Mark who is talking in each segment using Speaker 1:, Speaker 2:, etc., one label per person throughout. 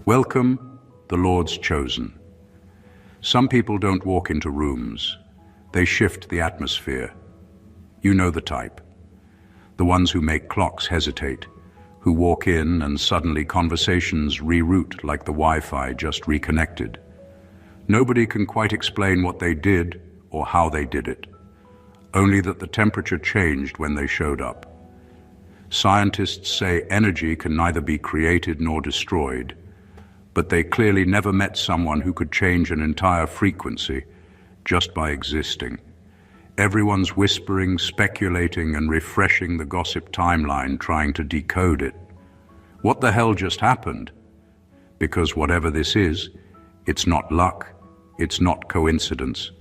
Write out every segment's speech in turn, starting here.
Speaker 1: Welcome, the Lord's chosen. Some people don't walk into rooms. They shift the atmosphere. You know the type. The ones who make clocks hesitate, who walk in and suddenly conversations reroute like the Wi-Fi just reconnected. Nobody can quite explain what they did or how they did it, only that the temperature changed when they showed up. Scientists say energy can neither be created nor destroyed, but they clearly never met someone who could change an entire frequency just by existing. Everyone's whispering, speculating, and refreshing the gossip timeline, trying to decode it. What the hell just happened? Because whatever this is, it's not luck, it's not coincidence,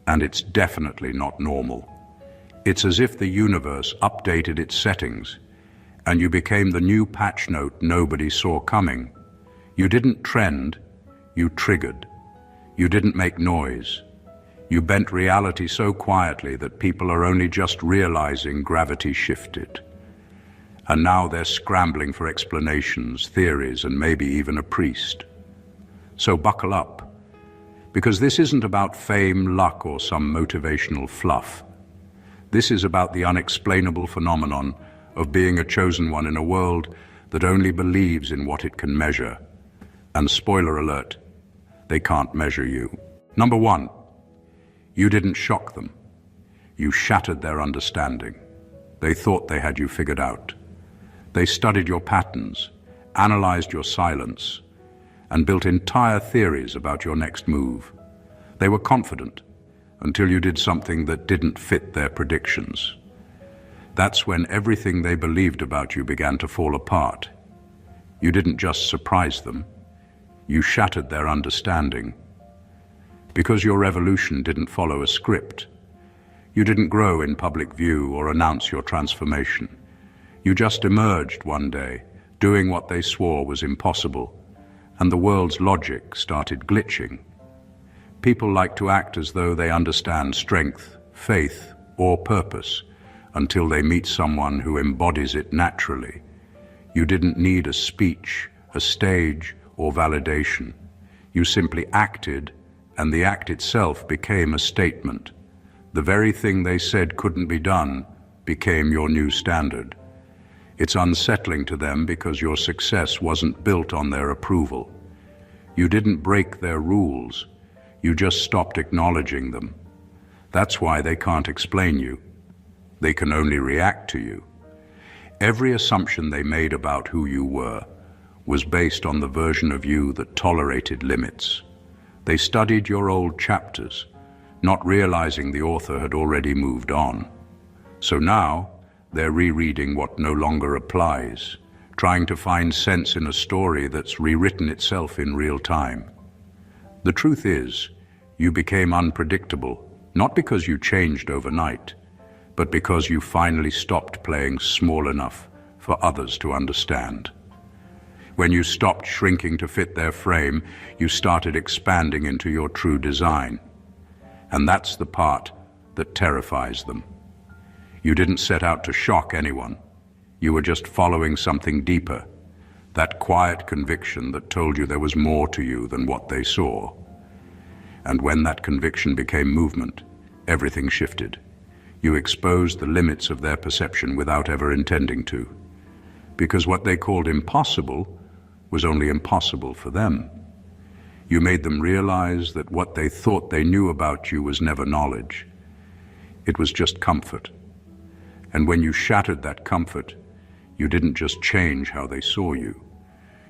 Speaker 1: and it's definitely not normal. It's as if the universe updated its settings, and you became the new patch note nobody saw coming. You didn't trend, you triggered. You didn't make noise. You bent reality so quietly that people are only just realizing gravity shifted. And now they're scrambling for explanations, theories, and maybe even a priest. So buckle up, because this isn't about fame, luck, or some motivational fluff. This is about the unexplainable phenomenon of being a chosen one in a world that only believes in what it can measure. And spoiler alert, they can't measure you. Number one, you didn't shock them. You shattered their understanding. They thought they had you figured out. They studied your patterns, analyzed your silence, and built entire theories about your next move. They were confident until you did something that didn't fit their predictions. That's when everything they believed about you began to fall apart. You didn't just surprise them, you shattered their understanding. Because your revolution didn't follow a script. You didn't grow in public view or announce your transformation. You just emerged one day, doing what they swore was impossible, and the world's logic started glitching. People like to act as though they understand strength, faith, or purpose, until they meet someone who embodies it naturally. You didn't need a speech, a stage, or validation. You simply acted, and the act itself became a statement. The very thing they said couldn't be done became your new standard. It's unsettling to them because your success wasn't built on their approval. You didn't break their rules, you just stopped acknowledging them. That's why they can't explain you. They can only react to you. Every assumption they made about who you were was based on the version of you that tolerated limits. They studied your old chapters, not realizing the author had already moved on. So now, they're rereading what no longer applies, trying to find sense in a story that's rewritten itself in real time. The truth is, you became unpredictable, not because you changed overnight, but because you finally stopped playing small enough for others to understand. When you stopped shrinking to fit their frame, you started expanding into your true design. And that's the part that terrifies them. You didn't set out to shock anyone. You were just following something deeper, that quiet conviction that told you there was more to you than what they saw. And when that conviction became movement, everything shifted. You exposed the limits of their perception without ever intending to. Because what they called impossible was only impossible for them. You made them realize that what they thought they knew about you was never knowledge. It was just comfort. And when you shattered that comfort, you didn't just change how they saw you.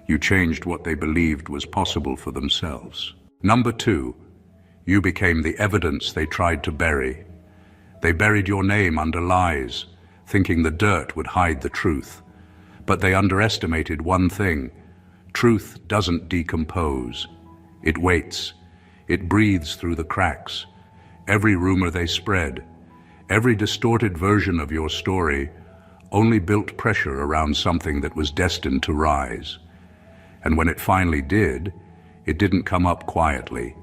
Speaker 1: You changed what they believed was possible for themselves. Number two, you became the evidence they tried to bury. They buried your name under lies, thinking the dirt would hide the truth. But they underestimated one thing. Truth doesn't decompose. It waits. It breathes through the cracks. Every rumor they spread, every distorted version of your story only built pressure around something that was destined to rise. And when it finally did, it didn't come up quietly.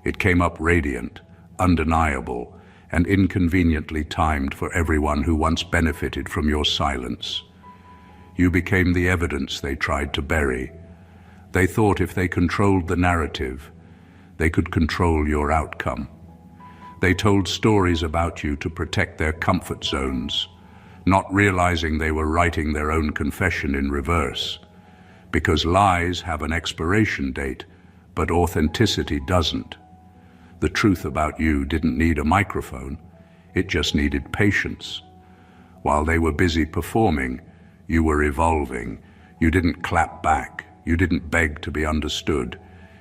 Speaker 1: It came up radiant, undeniable, and inconveniently timed for everyone who once benefited from your silence. You became the evidence they tried to bury, They thought if they controlled the narrative, they could control your outcome. They told stories about you to protect their comfort zones, not realizing they were writing their own confession in reverse. Because lies have an expiration date, but authenticity doesn't. The truth about you didn't need a microphone, it just needed patience. While they were busy performing, you were evolving. You didn't clap back, you didn't beg to be understood.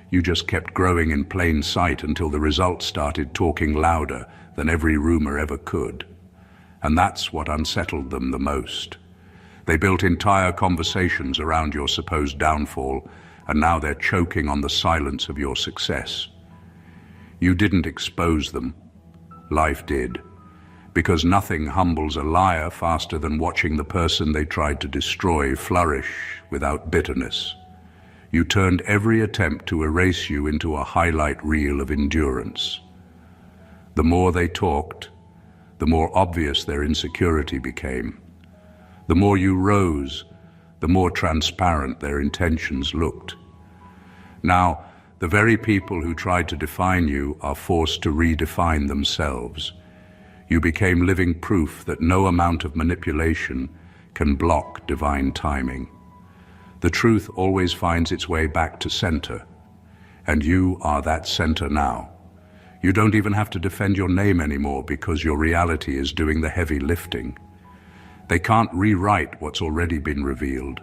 Speaker 1: You just kept growing in plain sight until the results started talking louder than every rumor ever could. And that's what unsettled them the most. They built entire conversations around your supposed downfall, and now they're choking on the silence of your success. You didn't expose them. Life did. Because nothing humbles a liar faster than watching the person they tried to destroy flourish without bitterness. You turned every attempt to erase you into a highlight reel of endurance. The more they talked, the more obvious their insecurity became. The more you rose, the more transparent their intentions looked. Now, the very people who tried to define you are forced to redefine themselves. You became living proof that no amount of manipulation can block divine timing. The truth always finds its way back to center, and you are that center now. You don't even have to defend your name anymore because your reality is doing the heavy lifting. They can't rewrite what's already been revealed.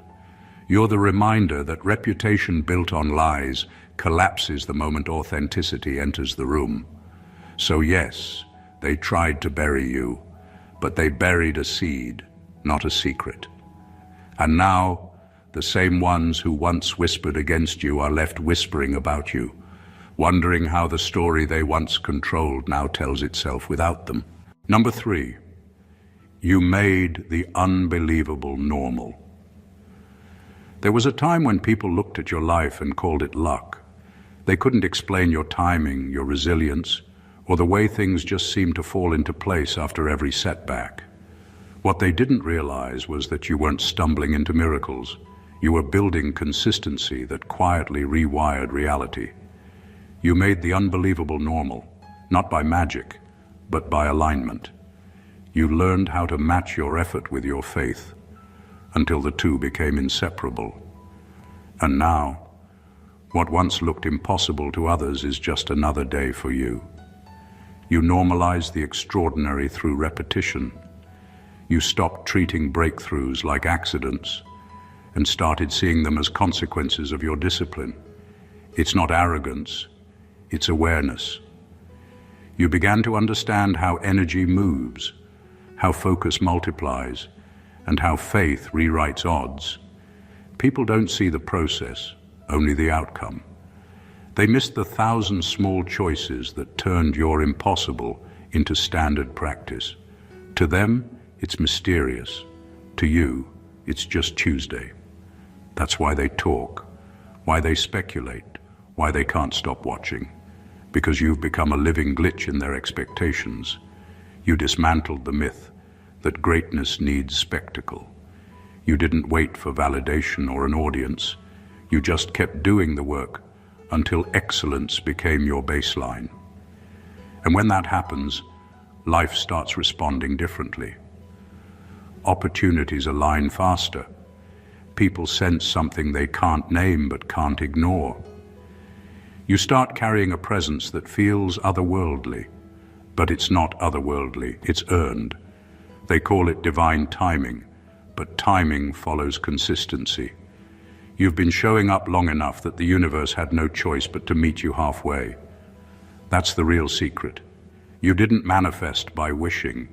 Speaker 1: You're the reminder that reputation built on lies collapses the moment authenticity enters the room. So yes, they tried to bury you, but they buried a seed, not a secret. And now, the same ones who once whispered against you are left whispering about you, wondering how the story they once controlled now tells itself without them. Number 3, you made the unbelievable normal. There was a time when people looked at your life and called it luck. They couldn't explain your timing, your resilience, or the way things just seemed to fall into place after every setback. What they didn't realize was that you weren't stumbling into miracles. You were building consistency that quietly rewired reality. You made the unbelievable normal, not by magic, but by alignment. You learned how to match your effort with your faith, until the two became inseparable. And now, what once looked impossible to others is just another day for you. You normalized the extraordinary through repetition. You stopped treating breakthroughs like accidents and started seeing them as consequences of your discipline. It's not arrogance, it's awareness. You began to understand how energy moves, how focus multiplies, and how faith rewrites odds. People don't see the process, only the outcome. They missed the 1,000 small choices that turned your impossible into standard practice. To them, it's mysterious. To you, it's just Tuesday. That's why they talk, why they speculate, why they can't stop watching. Because you've become a living glitch in their expectations. You dismantled the myth that greatness needs spectacle. You didn't wait for validation or an audience. You just kept doing the work until excellence became your baseline. And when that happens, life starts responding differently. Opportunities align faster. People sense something they can't name but can't ignore. You start carrying a presence that feels otherworldly, but it's not otherworldly, it's earned. They call it divine timing, but timing follows consistency. You've been showing up long enough that the universe had no choice but to meet you halfway. That's the real secret. You didn't manifest by wishing.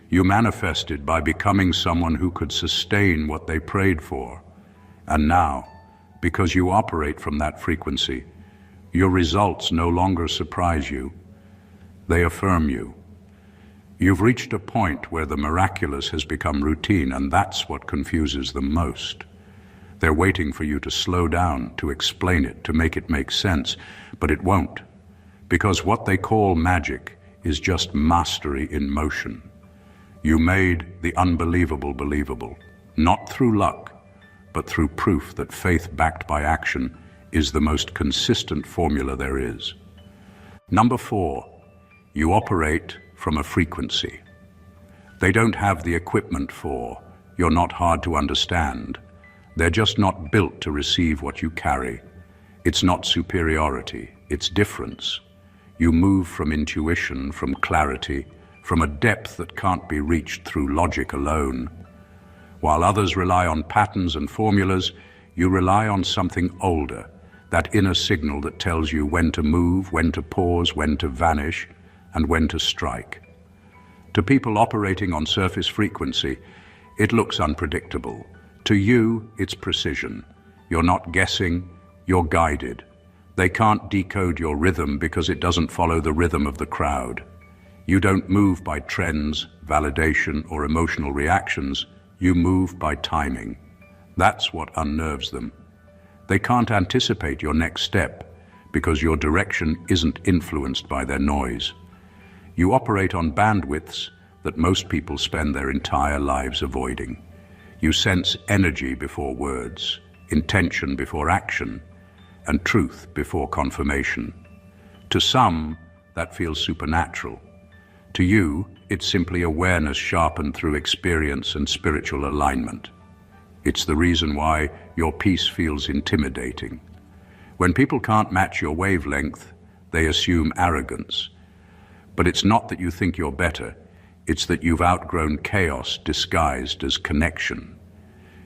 Speaker 1: You manifested by becoming someone who could sustain what they prayed for. And now, because you operate from that frequency, your results no longer surprise you. They affirm you. You've reached a point where the miraculous has become routine, and that's what confuses them most. They're waiting for you to slow down, to explain it, to make it make sense, but it won't. Because what they call magic is just mastery in motion. You made the unbelievable believable, not through luck, but through proof that faith backed by action is the most consistent formula there is. Number 4, you operate from a frequency. They don't have the equipment for, you're not hard to understand. They're just not built to receive what you carry. It's not superiority, it's difference. You move from intuition, from clarity, from a depth that can't be reached through logic alone. While others rely on patterns and formulas, you rely on something older, that inner signal that tells you when to move, when to pause, when to vanish, and when to strike. To people operating on surface frequency, it looks unpredictable. To you, it's precision. You're not guessing, you're guided. They can't decode your rhythm because it doesn't follow the rhythm of the crowd. You don't move by trends, validation, or emotional reactions. You move by timing. That's what unnerves them. They can't anticipate your next step because your direction isn't influenced by their noise. You operate on bandwidths that most people spend their entire lives avoiding. You sense energy before words, intention before action, and truth before confirmation. To some, that feels supernatural. To you, it's simply awareness sharpened through experience and spiritual alignment. It's the reason why your peace feels intimidating. When people can't match your wavelength, they assume arrogance. But it's not that you think you're better, it's that you've outgrown chaos disguised as connection.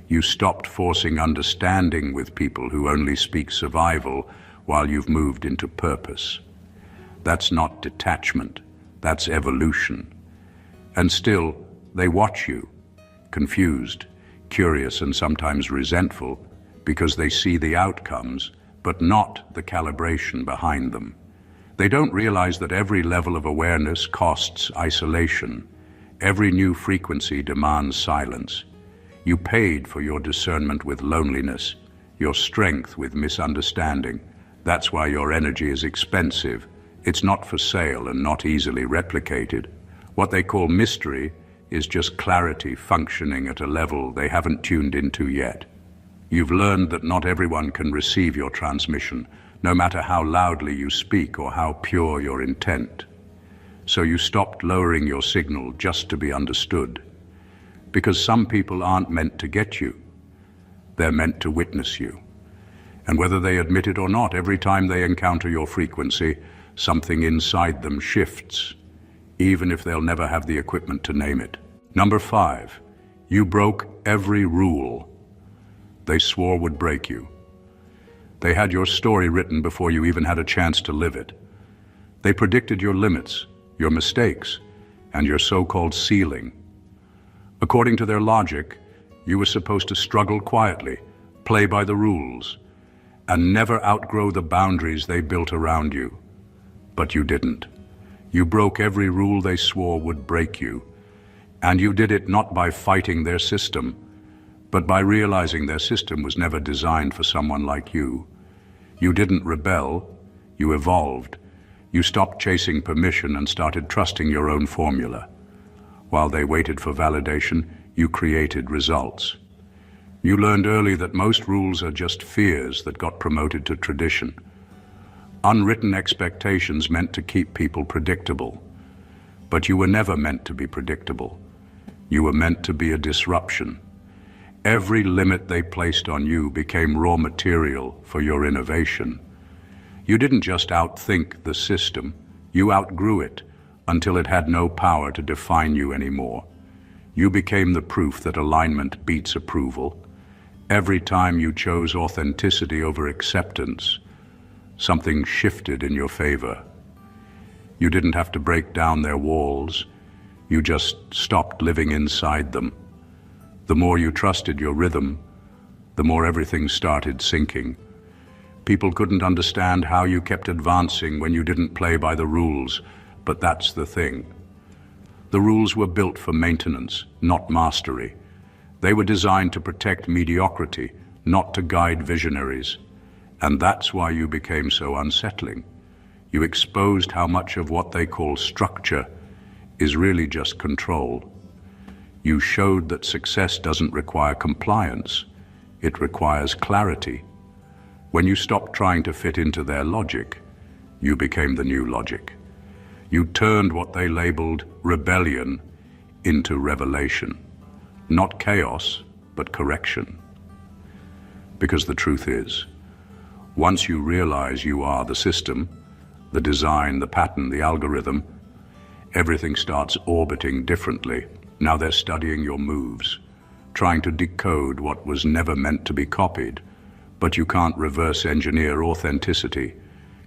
Speaker 1: You stopped forcing understanding with people who only speak survival while you've moved into purpose. That's not detachment, that's evolution. And still, they watch you, confused, curious, and sometimes resentful, because they see the outcomes, but not the calibration behind them. They don't realize that every level of awareness costs isolation. Every new frequency demands silence. You paid for your discernment with loneliness, your strength with misunderstanding. That's why your energy is expensive. It's not for sale and not easily replicated. What they call mystery is just clarity functioning at a level they haven't tuned into yet. You've learned that not everyone can receive your transmission, no matter how loudly you speak or how pure your intent. So you stopped lowering your signal just to be understood. Because some people aren't meant to get you. They're meant to witness you. And whether they admit it or not, every time they encounter your frequency, something inside them shifts, even if they'll never have the equipment to name it. Number 5, you broke every rule they swore would break you. They had your story written before you even had a chance to live it. They predicted your limits, your mistakes, and your so-called ceiling. According to their logic, you were supposed to struggle quietly, play by the rules, and never outgrow the boundaries they built around you. But you didn't. You broke every rule they swore would break you. And you did it not by fighting their system, but by realizing their system was never designed for someone like you. You didn't rebel, you evolved. You stopped chasing permission and started trusting your own formula. While they waited for validation, you created results. You learned early that most rules are just fears that got promoted to tradition. Unwritten expectations meant to keep people predictable. But you were never meant to be predictable. You were meant to be a disruption. Every limit they placed on you became raw material for your innovation. You didn't just outthink the system, you outgrew it until it had no power to define you anymore. You became the proof that alignment beats approval. Every time you chose authenticity over acceptance, something shifted in your favor. You didn't have to break down their walls, you just stopped living inside them. The more you trusted your rhythm, the more everything started syncing. People couldn't understand how you kept advancing when you didn't play by the rules, but that's the thing. The rules were built for maintenance, not mastery. They were designed to protect mediocrity, not to guide visionaries. And that's why you became so unsettling. You exposed how much of what they call structure is really just control. You showed that success doesn't require compliance, it requires clarity. When you stopped trying to fit into their logic, you became the new logic. You turned what they labeled rebellion into revelation. Not chaos, but correction. Because the truth is, once you realize you are the system, the design, the pattern, the algorithm, everything starts orbiting differently. Now they're studying your moves, trying to decode what was never meant to be copied. But you can't reverse engineer authenticity.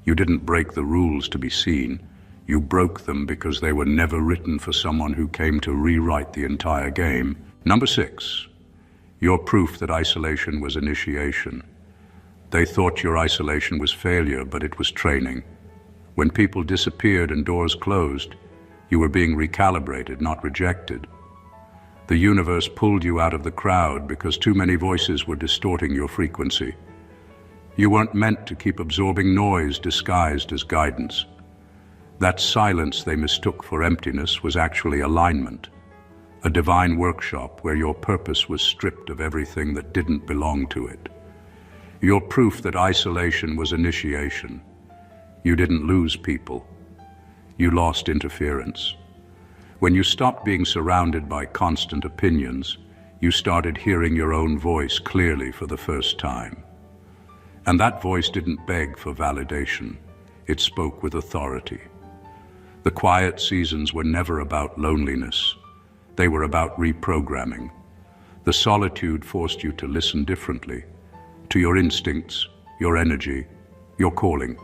Speaker 1: You didn't break the rules to be seen. You broke them because they were never written for someone who came to rewrite the entire game. Number 6, your proof that isolation was initiation. They thought your isolation was failure, but it was training. When people disappeared and doors closed, you were being recalibrated, not rejected. The universe pulled you out of the crowd because too many voices were distorting your frequency. You weren't meant to keep absorbing noise disguised as guidance. That silence they mistook for emptiness was actually alignment, a divine workshop where your purpose was stripped of everything that didn't belong to it. Your proof that isolation was initiation. You didn't lose people. You lost interference. When you stopped being surrounded by constant opinions, you started hearing your own voice clearly for the first time. And that voice didn't beg for validation. It spoke with authority. The quiet seasons were never about loneliness. They were about reprogramming. The solitude forced you to listen differently, to your instincts, your energy, your calling.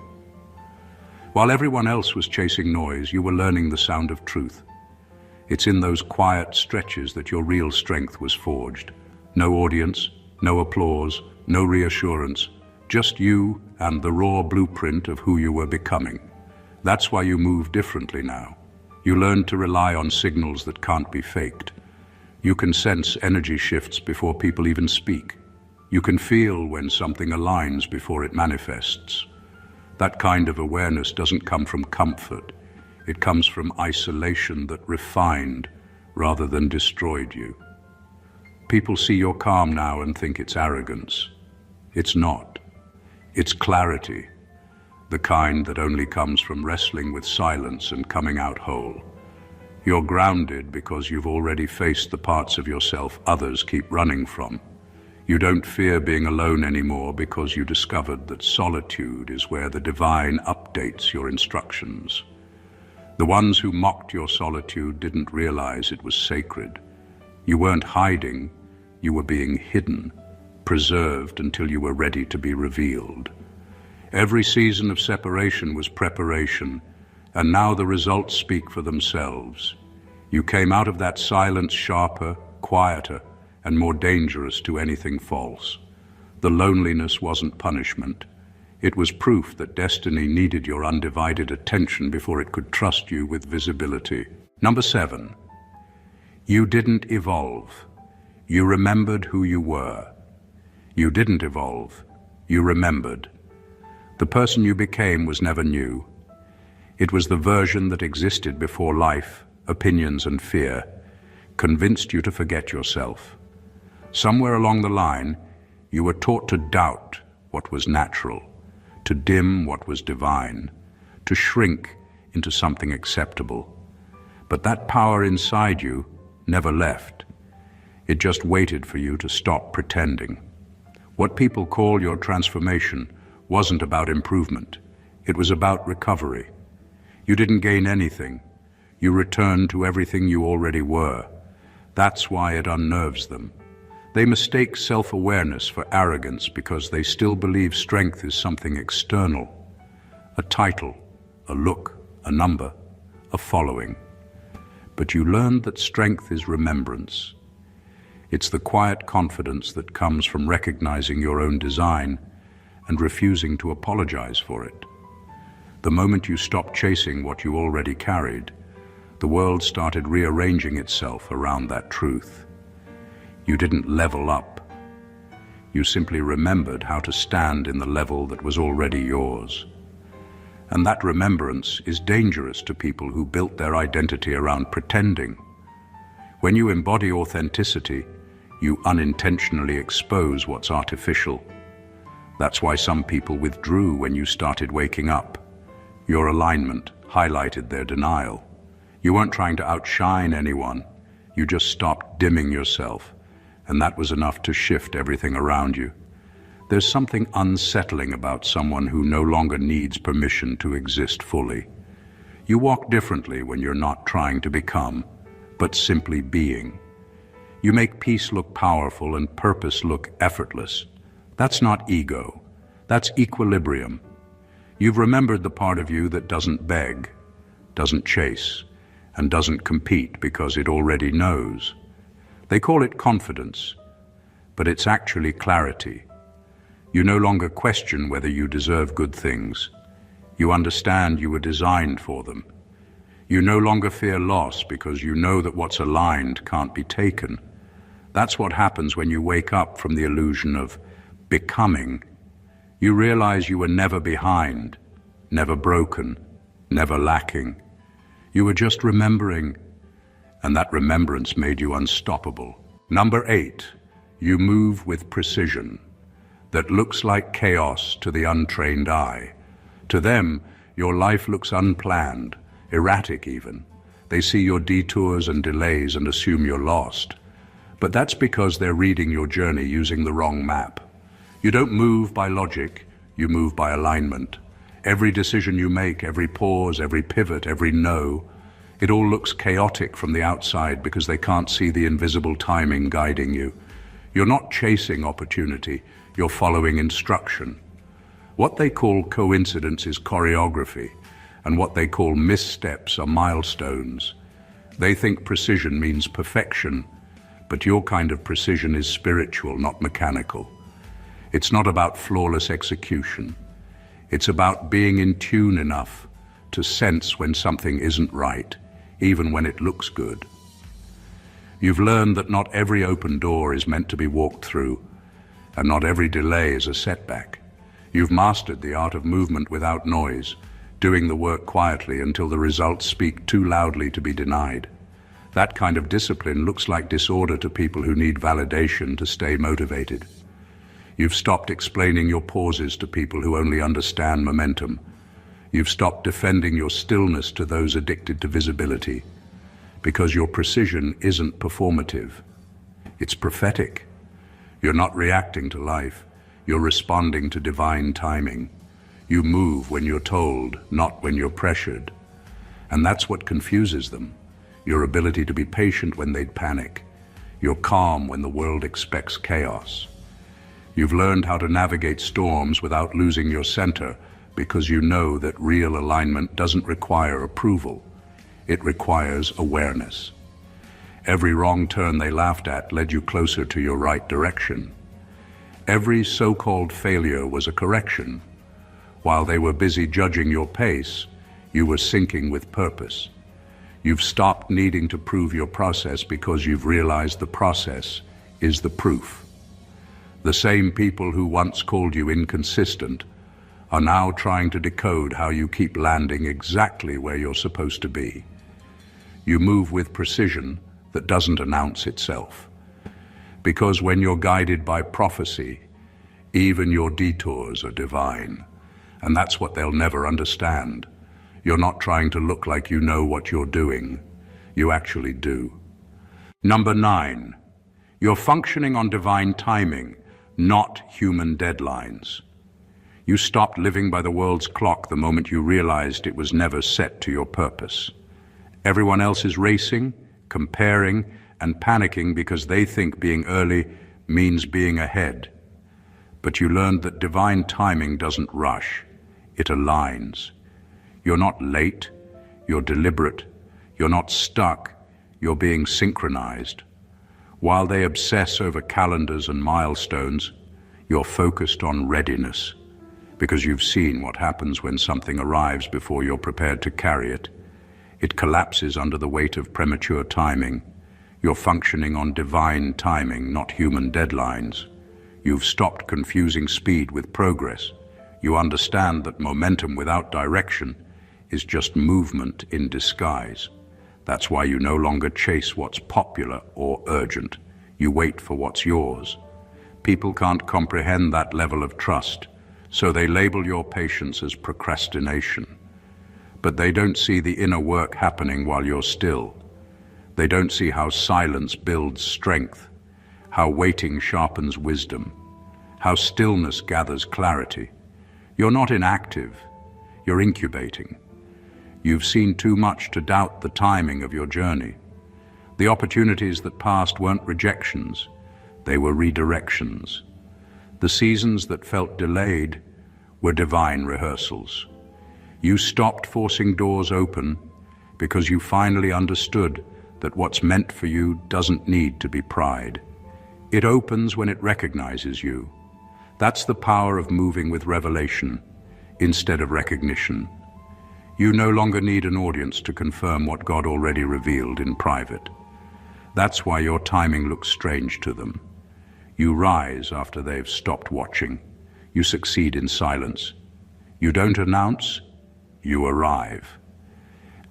Speaker 1: While everyone else was chasing noise, you were learning the sound of truth. It's in those quiet stretches that your real strength was forged. No audience, no applause, no reassurance, just you and the raw blueprint of who you were becoming. That's why you move differently now. You learned to rely on signals that can't be faked. You can sense energy shifts before people even speak. You can feel when something aligns before it manifests. That kind of awareness doesn't come from comfort. It comes from isolation that refined rather than destroyed you. People see your calm now and think it's arrogance. It's not. It's clarity, the kind that only comes from wrestling with silence and coming out whole. You're grounded because you've already faced the parts of yourself others keep running from. You don't fear being alone anymore because you discovered that solitude is where the divine updates your instructions. The ones who mocked your solitude didn't realize it was sacred. You weren't hiding, you were being hidden, preserved until you were ready to be revealed. Every season of separation was preparation, and now the results speak for themselves. You came out of that silence sharper, quieter, and more dangerous to anything false. The loneliness wasn't punishment. It was proof that destiny needed your undivided attention before it could trust you with visibility. Number 7, you didn't evolve. You remembered who you were. You didn't evolve. You remembered. The person you became was never new. It was the version that existed before life, opinions, and fear convinced you to forget yourself. Somewhere along the line, you were taught to doubt what was natural, to dim what was divine, to shrink into something acceptable. But that power inside you never left. It just waited for you to stop pretending. What people call your transformation wasn't about improvement. It was about recovery. You didn't gain anything. You returned to everything you already were. That's why it unnerves them. They mistake self-awareness for arrogance because they still believe strength is something external. A title, a look, a number, a following. But you learned that strength is remembrance. It's the quiet confidence that comes from recognizing your own design and refusing to apologize for it. The moment you stopped chasing what you already carried, the world started rearranging itself around that truth. You didn't level up. You simply remembered how to stand in the level that was already yours. And that remembrance is dangerous to people who built their identity around pretending. When you embody authenticity, you unintentionally expose what's artificial. That's why some people withdrew when you started waking up. Your alignment highlighted their denial. You weren't trying to outshine anyone. You just stopped dimming yourself, and that was enough to shift everything around you. There's something unsettling about someone who no longer needs permission to exist fully. You walk differently when you're not trying to become, but simply being. You make peace look powerful and purpose look effortless. That's not ego. That's equilibrium. You've remembered the part of you that doesn't beg, doesn't chase, and doesn't compete because it already knows. They call it confidence, but it's actually clarity. You no longer question whether you deserve good things. You understand you were designed for them. You no longer fear loss because you know that what's aligned can't be taken. That's what happens when you wake up from the illusion of becoming. You realize you were never behind, never broken, never lacking. You were just remembering, and that remembrance made you unstoppable. Number 8, you move with precision that looks like chaos to the untrained eye. To them, your life looks unplanned, erratic even. They see your detours and delays and assume you're lost. But that's because they're reading your journey using the wrong map. You don't move by logic, you move by alignment. Every decision you make, every pause, every pivot, every no, it all looks chaotic from the outside because they can't see the invisible timing guiding you. You're not chasing opportunity, you're following instruction. What they call coincidence is choreography, and what they call missteps are milestones. They think precision means perfection, but your kind of precision is spiritual, not mechanical. It's not about flawless execution. It's about being in tune enough to sense when something isn't right, even when it looks good. You've learned that not every open door is meant to be walked through, and not every delay is a setback. You've mastered the art of movement without noise, doing the work quietly until the results speak too loudly to be denied. That kind of discipline looks like disorder to people who need validation to stay motivated. You've stopped explaining your pauses to people who only understand momentum. You've stopped defending your stillness to those addicted to visibility, because your precision isn't performative. It's prophetic. You're not reacting to life. You're responding to divine timing. You move when you're told, not when you're pressured. And that's what confuses them. Your ability to be patient when they'd panic. You're calm when the world expects chaos. You've learned how to navigate storms without losing your center because you know that real alignment doesn't require approval. It requires awareness. Every wrong turn they laughed at led you closer to your right direction. Every so-called failure was a correction. While they were busy judging your pace, you were syncing with purpose. You've stopped needing to prove your process because you've realized the process is the proof. The same people who once called you inconsistent are now trying to decode how you keep landing exactly where you're supposed to be. You move with precision that doesn't announce itself. Because when you're guided by prophecy, even your detours are divine. And that's what they'll never understand. You're not trying to look like you know what you're doing. You actually do. Number 9, you're functioning on divine timing, not human deadlines. You stopped living by the world's clock the moment you realized it was never set to your purpose. Everyone else is racing, comparing, and panicking because they think being early means being ahead. But you learned that divine timing doesn't rush, it aligns. You're not late, you're deliberate. You're not stuck, you're being synchronized. While they obsess over calendars and milestones, you're focused on readiness, because you've seen what happens when something arrives before you're prepared to carry it. It collapses under the weight of premature timing. You're functioning on divine timing, not human deadlines. You've stopped confusing speed with progress. You understand that momentum without direction is just movement in disguise. That's why you no longer chase what's popular or urgent. You wait for what's yours. People can't comprehend that level of trust So they label your patience as procrastination. But they don't see the inner work happening while you're still. They don't see how silence builds strength, how waiting sharpens wisdom, how stillness gathers clarity. You're not inactive, you're incubating. You've seen too much to doubt the timing of your journey. The opportunities that passed weren't rejections, they were redirections. The seasons that felt delayed were divine rehearsals. You stopped forcing doors open because you finally understood that what's meant for you doesn't need to be pried. It opens when it recognizes you. That's the power of moving with revelation instead of recognition. You no longer need an audience to confirm what God already revealed in private. That's why your timing looks strange to them. You rise after they've stopped watching. You succeed in silence. You don't announce, you arrive.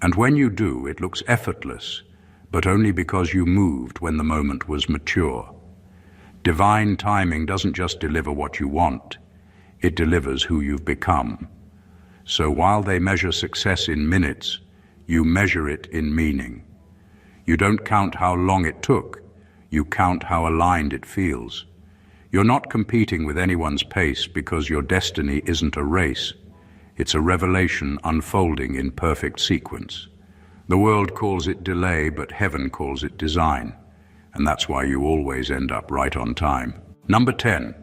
Speaker 1: And when you do, it looks effortless, but only because you moved when the moment was mature. Divine timing doesn't just deliver what you want, it delivers who you've become. So while they measure success in minutes, you measure it in meaning. You don't count how long it took, you count how aligned it feels. You're not competing with anyone's pace because your destiny isn't a race. It's a revelation unfolding in perfect sequence. The world calls it delay, but heaven calls it design. And that's why you always end up right on time. Number 10,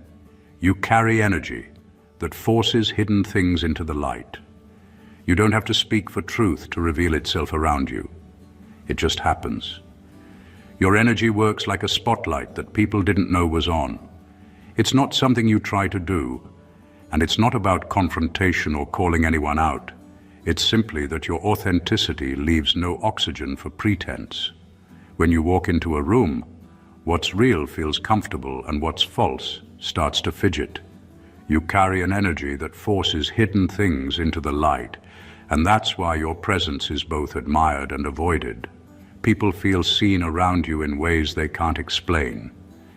Speaker 1: you carry energy that forces hidden things into the light. You don't have to speak for truth to reveal itself around you. It just happens. Your energy works like a spotlight that people didn't know was on. It's not something you try to do, and it's not about confrontation or calling anyone out. It's simply that your authenticity leaves no oxygen for pretense. When you walk into a room, what's real feels comfortable and what's false starts to fidget. You carry an energy that forces hidden things into the light, and that's why your presence is both admired and avoided. People feel seen around you in ways they can't explain.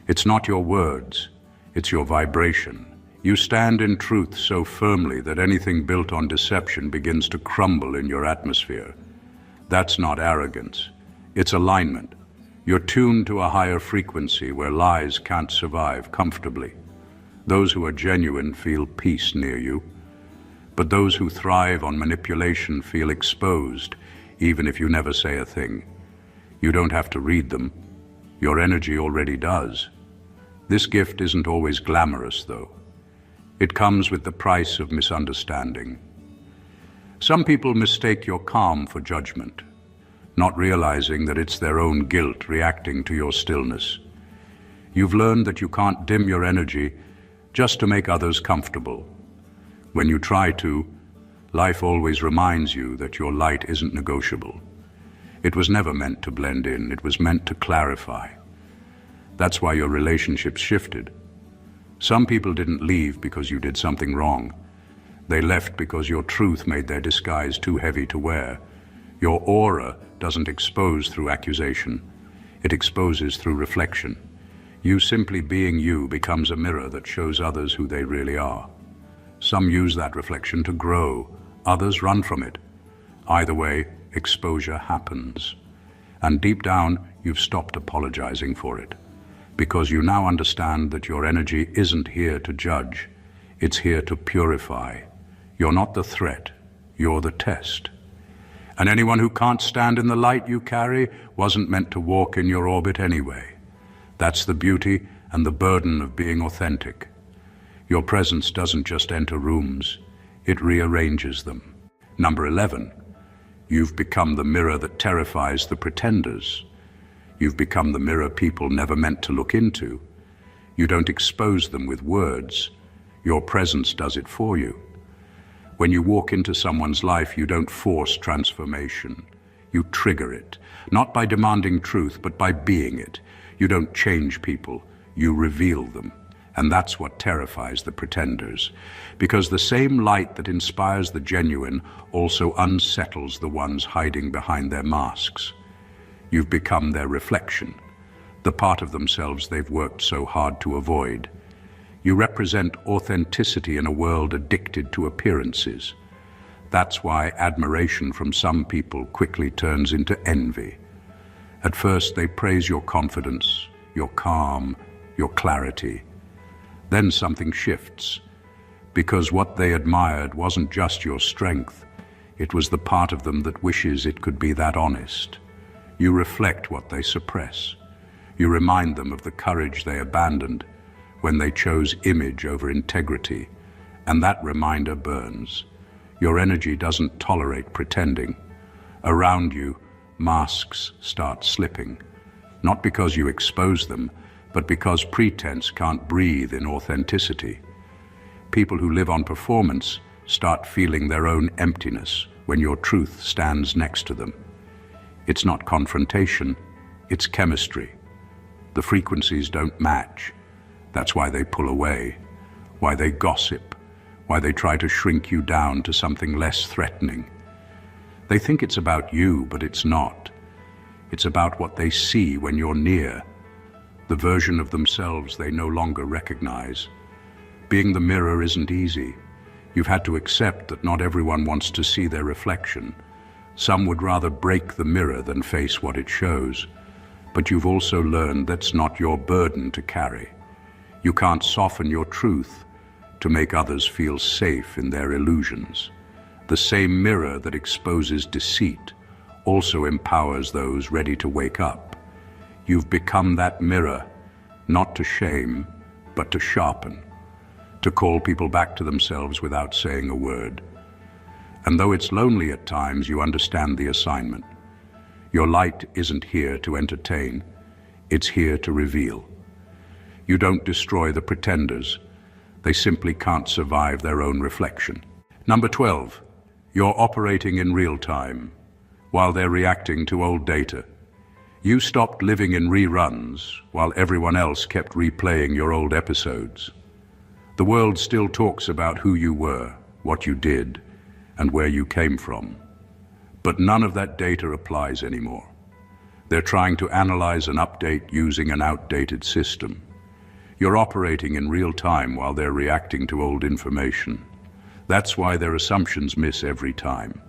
Speaker 1: It's not your words, it's your vibration. You stand in truth so firmly that anything built on deception begins to crumble in your atmosphere. That's not arrogance, it's alignment. You're tuned to a higher frequency where lies can't survive comfortably. Those who are genuine feel peace near you, but those who thrive on manipulation feel exposed, even if you never say a thing. You don't have to read them. Your energy already does. This gift isn't always glamorous, though. It comes with the price of misunderstanding. Some people mistake your calm for judgment, not realizing that it's their own guilt reacting to your stillness. You've learned that you can't dim your energy just to make others comfortable. When you try to, life always reminds you that your light isn't negotiable. It was never meant to blend in, it was meant to clarify. That's why your relationships shifted. Some people didn't leave because you did something wrong. They left because your truth made their disguise too heavy to wear. Your aura doesn't expose through accusation. It exposes through reflection. You simply being you becomes a mirror that shows others who they really are. Some use that reflection to grow, others run from it. Either way, exposure happens. And deep down, you've stopped apologizing for it. Because you now understand that your energy isn't here to judge, it's here to purify. You're not the threat, you're the test. And anyone who can't stand in the light you carry wasn't meant to walk in your orbit anyway. That's the beauty and the burden of being authentic. Your presence doesn't just enter rooms, it rearranges them. Number 11, you've become the mirror that terrifies the pretenders. You've become the mirror people never meant to look into. You don't expose them with words. Your presence does it for you. When you walk into someone's life, you don't force transformation. You trigger it, not by demanding truth, but by being it. You don't change people, you reveal them. And that's what terrifies the pretenders. Because the same light that inspires the genuine also unsettles the ones hiding behind their masks. You've become their reflection, the part of themselves they've worked so hard to avoid. You represent authenticity in a world addicted to appearances. That's why admiration from some people quickly turns into envy. At first, they praise your confidence, your calm, your clarity. Then something shifts, because what they admired wasn't just your strength, it was the part of them that wishes it could be that honest. You reflect what they suppress. You remind them of the courage they abandoned when they chose image over integrity, and that reminder burns. Your energy doesn't tolerate pretending. Around you, masks start slipping, not because you expose them, but because pretense can't breathe in authenticity. People who live on performance start feeling their own emptiness when your truth stands next to them. It's not confrontation, it's chemistry. The frequencies don't match. That's why they pull away, why they gossip, why they try to shrink you down to something less threatening. They think it's about you, but it's not. It's about what they see when you're near, the version of themselves they no longer recognize. Being the mirror isn't easy. You've had to accept that not everyone wants to see their reflection. Some would rather break the mirror than face what it shows. But you've also learned that's not your burden to carry. You can't soften your truth to make others feel safe in their illusions. The same mirror that exposes deceit also empowers those ready to wake up. You've become that mirror, not to shame, but to sharpen, to call people back to themselves without saying a word. And though it's lonely at times, you understand the assignment. Your light isn't here to entertain, it's here to reveal. You don't destroy the pretenders. They simply can't survive their own reflection. Number 12, you're operating in real time, while they're reacting to old data. You stopped living in reruns, while everyone else kept replaying your old episodes. The world still talks about who you were, what you did, and where you came from. But none of that data applies anymore. They're trying to analyze and update using an outdated system. You're operating in real time while they're reacting to old information. That's why their assumptions miss every time.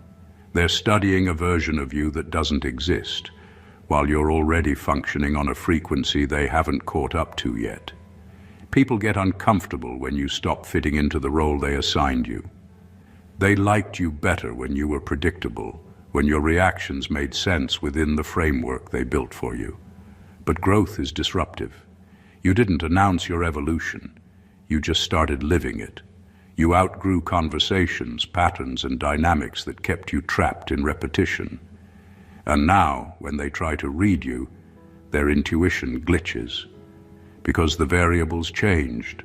Speaker 1: They're studying a version of you that doesn't exist, while you're already functioning on a frequency they haven't caught up to yet. People get uncomfortable when you stop fitting into the role they assigned you. They liked you better when you were predictable, when your reactions made sense within the framework they built for you. But growth is disruptive. You didn't announce your evolution. You just started living it. You outgrew conversations, patterns, and dynamics that kept you trapped in repetition. And now, when they try to read you, their intuition glitches. Because the variables changed.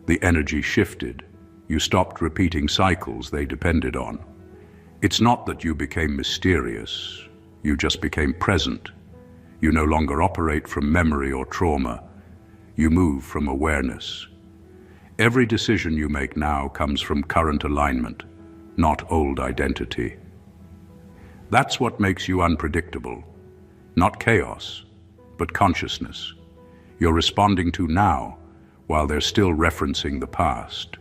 Speaker 1: The energy shifted. You stopped repeating cycles they depended on. It's not that you became mysterious. You just became present. You no longer operate from memory or trauma. You move from awareness. Every decision you make now comes from current alignment, not old identity. That's what makes you unpredictable. Not chaos, but consciousness. You're responding to now, while they're still referencing the past.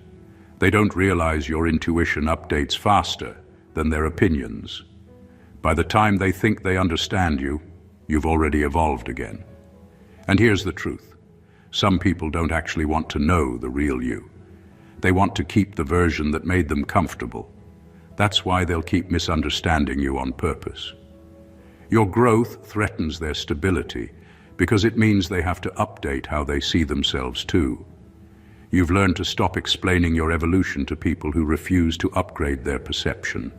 Speaker 1: They don't realize your intuition updates faster than their opinions. By the time they think they understand you, you've already evolved again. And here's the truth. Some people don't actually want to know the real you. They want to keep the version that made them comfortable. That's why they'll keep misunderstanding you on purpose. Your growth threatens their stability because it means they have to update how they see themselves too. You've learned to stop explaining your evolution to people who refuse to upgrade their perception.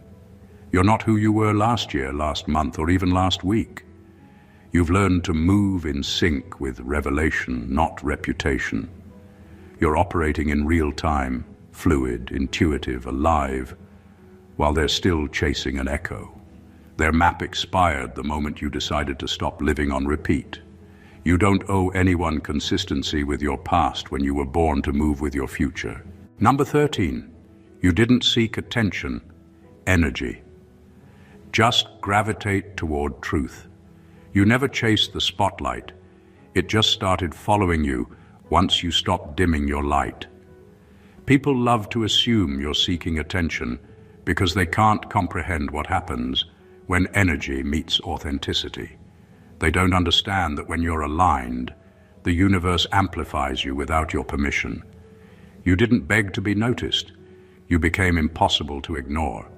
Speaker 1: You're not who you were last year, last month, or even last week. You've learned to move in sync with revelation, not reputation. You're operating in real time, fluid, intuitive, alive, while they're still chasing an echo. Their map expired the moment you decided to stop living on repeat. You don't owe anyone consistency with your past when you were born to move with your future. Number 13, you didn't seek attention, energy. Just gravitate toward truth. You never chased the spotlight. It just started following you once you stop dimming your light. People love to assume you're seeking attention because they can't comprehend what happens when energy meets authenticity. They don't understand that when you're aligned, the universe amplifies you without your permission. You didn't beg to be noticed. You became impossible to ignore.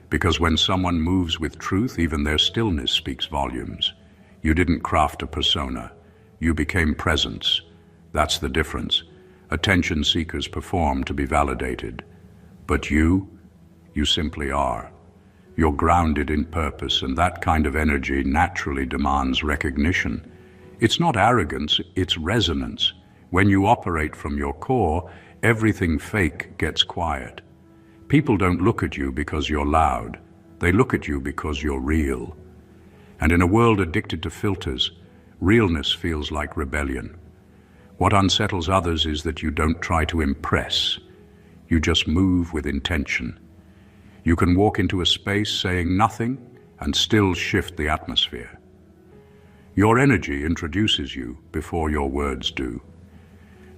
Speaker 1: Because when someone moves with truth, even their stillness speaks volumes. You didn't craft a persona. You became presence. That's the difference. Attention seekers perform to be validated. But you simply are. You're grounded in purpose, and that kind of energy naturally demands recognition. It's not arrogance, it's resonance. When you operate from your core, everything fake gets quiet. People don't look at you because you're loud. They look at you because you're real. And in a world addicted to filters, realness feels like rebellion. What unsettles others is that you don't try to impress. You just move with intention. You can walk into a space saying nothing and still shift the atmosphere. Your energy introduces you before your words do.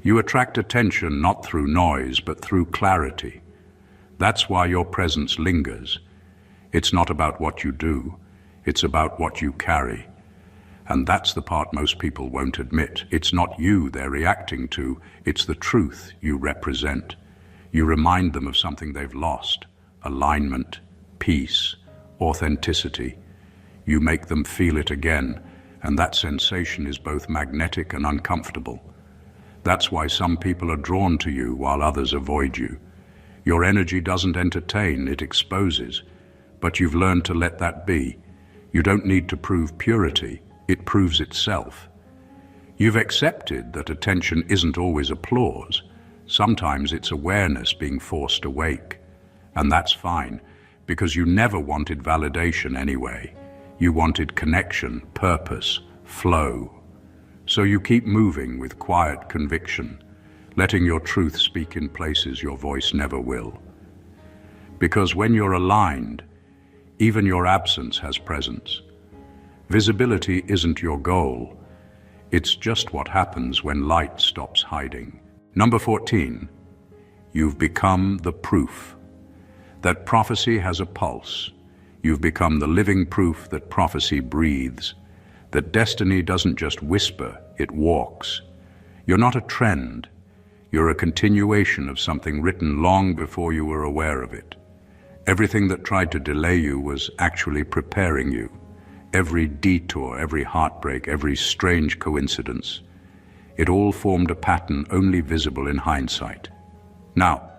Speaker 1: You attract attention not through noise, but through clarity. That's why your presence lingers. It's not about what you do, it's about what you carry. And that's the part most people won't admit. It's not you they're reacting to, it's the truth you represent. You remind them of something they've lost: alignment, peace, authenticity. You make them feel it again, and that sensation is both magnetic and uncomfortable. That's why some people are drawn to you while others avoid you. Your energy doesn't entertain, it exposes. But you've learned to let that be. You don't need to prove purity, it proves itself. You've accepted that attention isn't always applause. Sometimes it's awareness being forced awake. And that's fine, because you never wanted validation anyway. You wanted connection, purpose, flow. So you keep moving with quiet conviction, letting your truth speak in places your voice never will. Because when you're aligned, even your absence has presence. Visibility isn't your goal. It's just what happens when light stops hiding. Number 14, you've become the proof that prophecy has a pulse. You've become the living proof that prophecy breathes, that destiny doesn't just whisper, it walks. You're not a trend. You're a continuation of something written long before you were aware of it. Everything that tried to delay you was actually preparing you. Every detour, every heartbreak, every strange coincidence, it all formed a pattern only visible in hindsight. Now,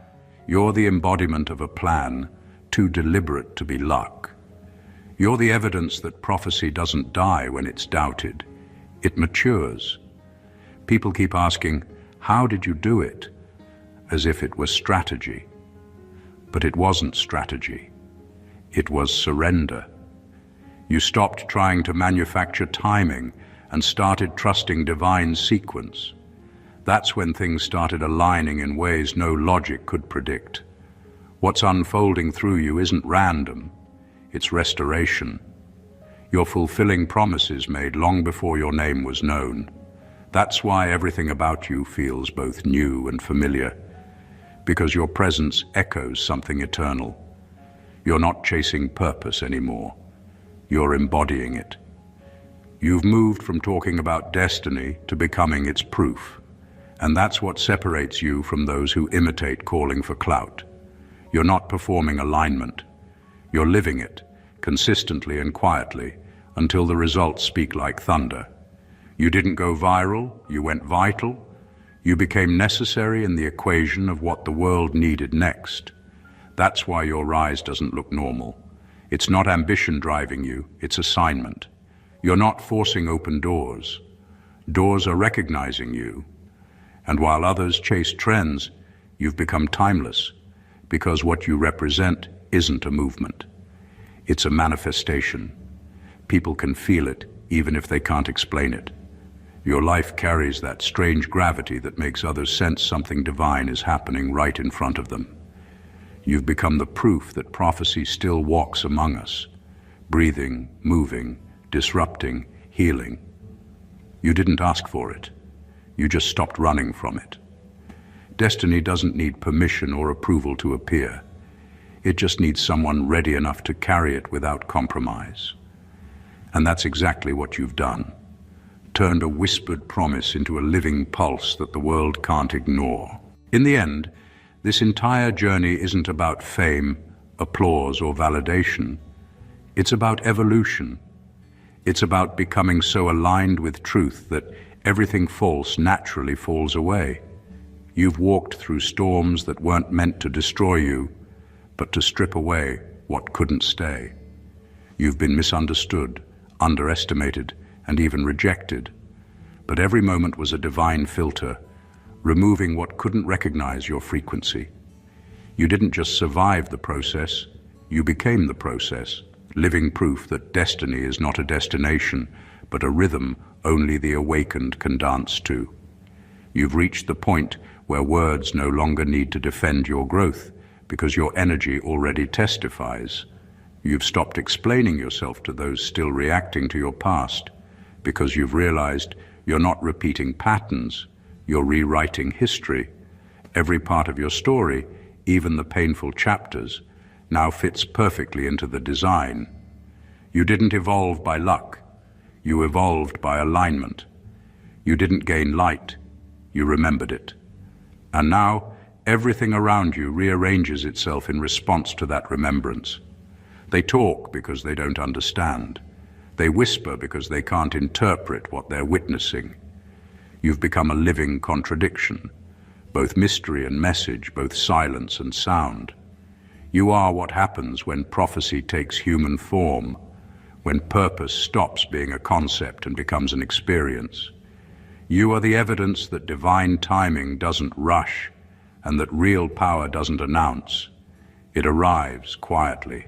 Speaker 1: you're the embodiment of a plan too deliberate to be luck. You're the evidence that prophecy doesn't die when it's doubted. It matures. People keep asking, how did you do it? As if it was strategy. But it wasn't strategy. It was surrender. You stopped trying to manufacture timing and started trusting divine sequence. That's when things started aligning in ways no logic could predict. What's unfolding through you isn't random, it's restoration. You're fulfilling promises made long before your name was known. That's why everything about you feels both new and familiar, because your presence echoes something eternal. You're not chasing purpose anymore. You're embodying it. You've moved from talking about destiny to becoming its proof. And that's what separates you from those who imitate calling for clout. You're not performing alignment. You're living it, consistently and quietly, until the results speak like thunder. You didn't go viral, you went vital. You became necessary in the equation of what the world needed next. That's why your rise doesn't look normal. It's not ambition driving you, it's assignment. You're not forcing open doors. Doors are recognizing you. And while others chase trends, you've become timeless, because what you represent isn't a movement. It's a manifestation. People can feel it, even if they can't explain it. Your life carries that strange gravity that makes others sense something divine is happening right in front of them. You've become the proof that prophecy still walks among us, breathing, moving, disrupting, healing. You didn't ask for it. You just stopped running from it. Destiny doesn't need permission or approval to appear. It just needs someone ready enough to carry it without compromise. And that's exactly what you've done. Turned a whispered promise into a living pulse that the world can't ignore. In the end, this entire journey isn't about fame, applause, or validation. It's about evolution. It's about becoming so aligned with truth that everything false naturally falls away. You've walked through storms that weren't meant to destroy you, but to strip away what couldn't stay. You've been misunderstood, underestimated, and even rejected. But every moment was a divine filter, removing what couldn't recognize your frequency. You didn't just survive the process, you became the process, living proof that destiny is not a destination, but a rhythm only the awakened can dance to. You've reached the point where words no longer need to defend your growth, because your energy already testifies. You've stopped explaining yourself to those still reacting to your past, because you've realized you're not repeating patterns, you're rewriting history. Every part of your story, even the painful chapters, now fits perfectly into the design. You didn't evolve by luck, you evolved by alignment. You didn't gain light, you remembered it. And now, everything around you rearranges itself in response to that remembrance. They talk because they don't understand. They whisper because they can't interpret what they're witnessing. You've become a living contradiction, both mystery and message, both silence and sound. You are what happens when prophecy takes human form, when purpose stops being a concept and becomes an experience. You are the evidence that divine timing doesn't rush and that real power doesn't announce. It arrives quietly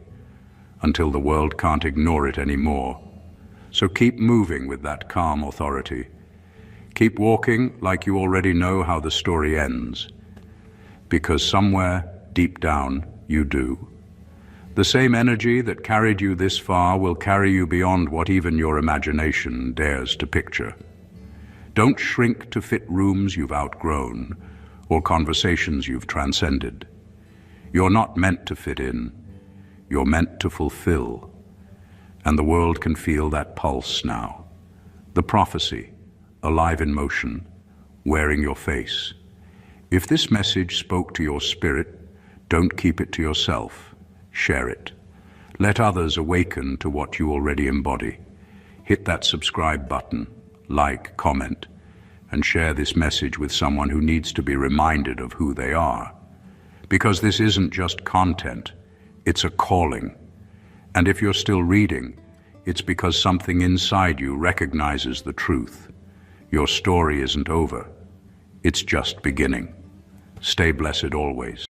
Speaker 1: until the world can't ignore it anymore. So keep moving with that calm authority. Keep walking like you already know how the story ends, because somewhere deep down you do. The same energy that carried you this far will carry you beyond what even your imagination dares to picture. Don't shrink to fit rooms you've outgrown or conversations you've transcended. You're not meant to fit in, you're meant to fulfill. And the world can feel that pulse now. The prophecy, alive in motion, wearing your face. If this message spoke to your spirit, don't keep it to yourself. Share it. Let others awaken to what you already embody. Hit that subscribe button, like, comment, and share this message with someone who needs to be reminded of who they are. Because this isn't just content, it's a calling. And if you're still reading, it's because something inside you recognizes the truth. Your story isn't over. It's just beginning. Stay blessed always.